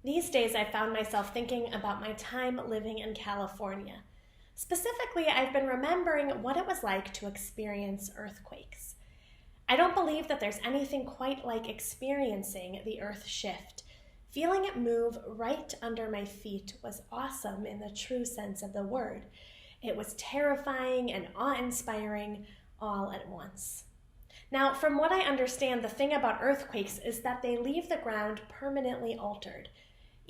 These days, I found myself thinking about my time living in California. Specifically, I've been remembering what it was like to experience earthquakes. I don't believe that there's anything quite like experiencing the earth shift. Feeling it move right under my feet was awesome in the true sense of the word. It was terrifying and awe-inspiring all at once. Now, from what I understand, the thing about earthquakes is that they leave the ground permanently altered,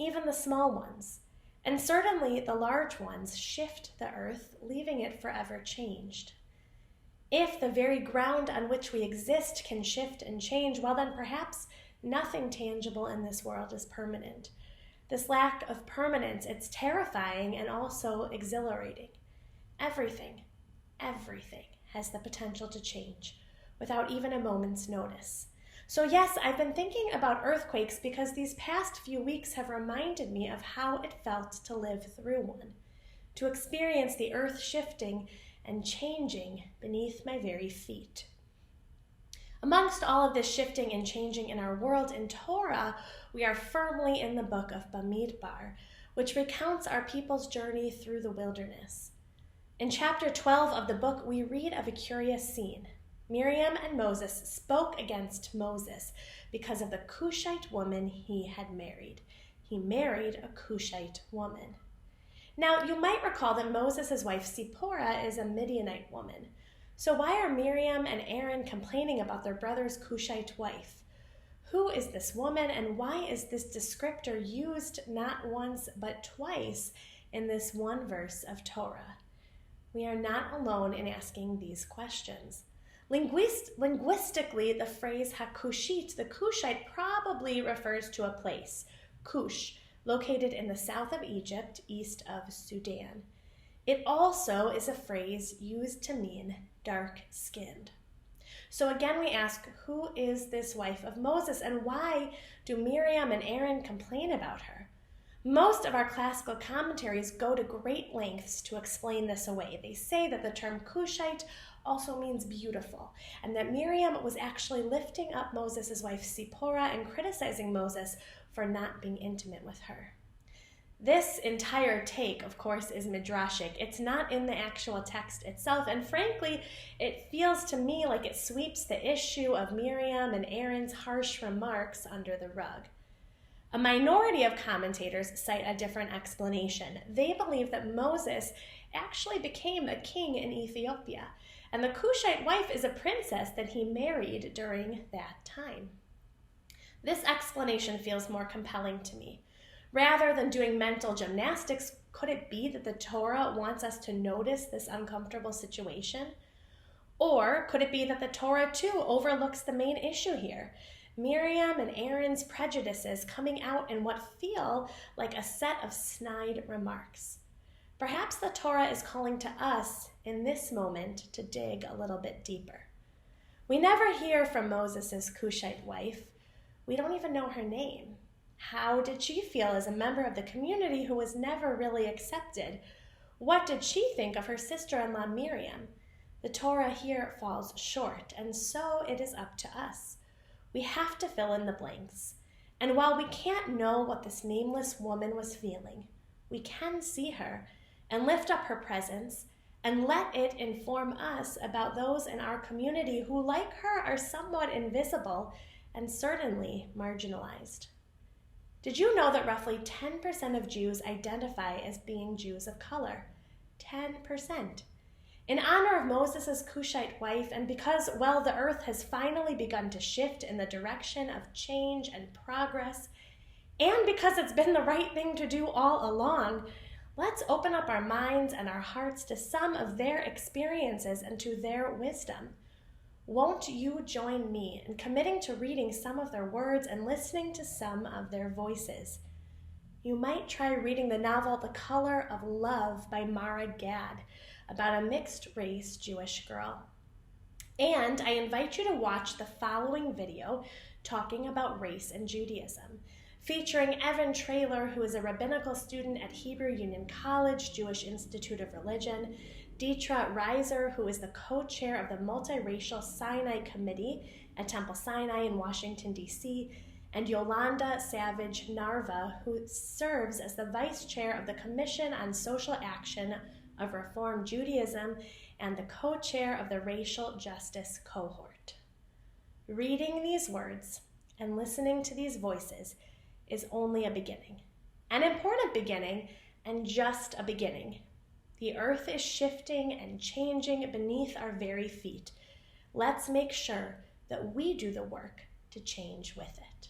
even the small ones. And certainly the large ones shift the earth, leaving it forever changed. If the very ground on which we exist can shift and change, well then perhaps nothing tangible in this world is permanent. This lack of permanence, it's terrifying and also exhilarating. Everything has the potential to change without even a moment's notice. So yes, I've been thinking about earthquakes because these past few weeks have reminded me of how it felt to live through one, to experience the earth shifting and changing beneath my very feet. Amongst all of this shifting and changing in our world in Torah, we are firmly in the book of Bamidbar, which recounts our people's journey through the wilderness. In chapter 12 of the book, we read of a curious scene. Miriam and Moses spoke against Moses because of the Cushite woman he had married. He married a Cushite woman. Now, you might recall that Moses' wife Zipporah is a Midianite woman. So why are Miriam and Aaron complaining about their brother's Cushite wife? Who is this woman, and why is this descriptor used not once but twice in this one verse of Torah? We are not alone in asking these questions. Linguistically, the phrase HaKushit, the Cushite, probably refers to a place, Cush, located in the south of Egypt, east of Sudan. It also is a phrase used to mean dark-skinned. So again, we ask, who is this wife of Moses, and why do Miriam and Aaron complain about her? Most of our classical commentaries go to great lengths to explain this away. They say that the term Cushite also means beautiful, and that Miriam was actually lifting up Moses' wife Zipporah and criticizing Moses for not being intimate with her. This entire take, of course, is midrashic. It's not in the actual text itself, and frankly, it feels to me like it sweeps the issue of Miriam and Aaron's harsh remarks under the rug. A minority of commentators cite a different explanation. They believe that Moses actually became a king in Ethiopia, and the Cushite wife is a princess that he married during that time. This explanation feels more compelling to me. Rather than doing mental gymnastics, could it be that the Torah wants us to notice this uncomfortable situation? Or could it be that the Torah too overlooks the main issue here? Miriam and Aaron's prejudices coming out in what feel like a set of snide remarks. Perhaps the Torah is calling to us in this moment to dig a little bit deeper. We never hear from Moses' Cushite wife. We don't even know her name. How did she feel as a member of the community who was never really accepted? What did she think of her sister-in-law Miriam? The Torah here falls short, and so it is up to us. We have to fill in the blanks. And while we can't know what this nameless woman was feeling, we can see her and lift up her presence and let it inform us about those in our community who, like her, are somewhat invisible and certainly marginalized. Did you know that roughly 10% of Jews identify as being Jews of color? 10%. In honor of Moses' Cushite wife, and because, well, the earth has finally begun to shift in the direction of change and progress, and because it's been the right thing to do all along, let's open up our minds and our hearts to some of their experiences and to their wisdom. Won't you join me in committing to reading some of their words and listening to some of their voices? You might try reading the novel The Color of Love by Mara Gad, about a mixed-race Jewish girl. And I invite you to watch the following video talking about race and Judaism, featuring Evan Traylor, who is a rabbinical student at Hebrew Union College, Jewish Institute of Religion, Deetra Reiser, who is the co-chair of the Multiracial Sinai Committee at Temple Sinai in Washington, D.C., and Yolanda Savage Narva, who serves as the vice chair of the Commission on Social Action of Reform Judaism and the co-chair of the Racial Justice Cohort. Reading these words and listening to these voices is only a beginning, an important beginning, and just a beginning. The earth is shifting and changing beneath our very feet. Let's make sure that we do the work to change with it.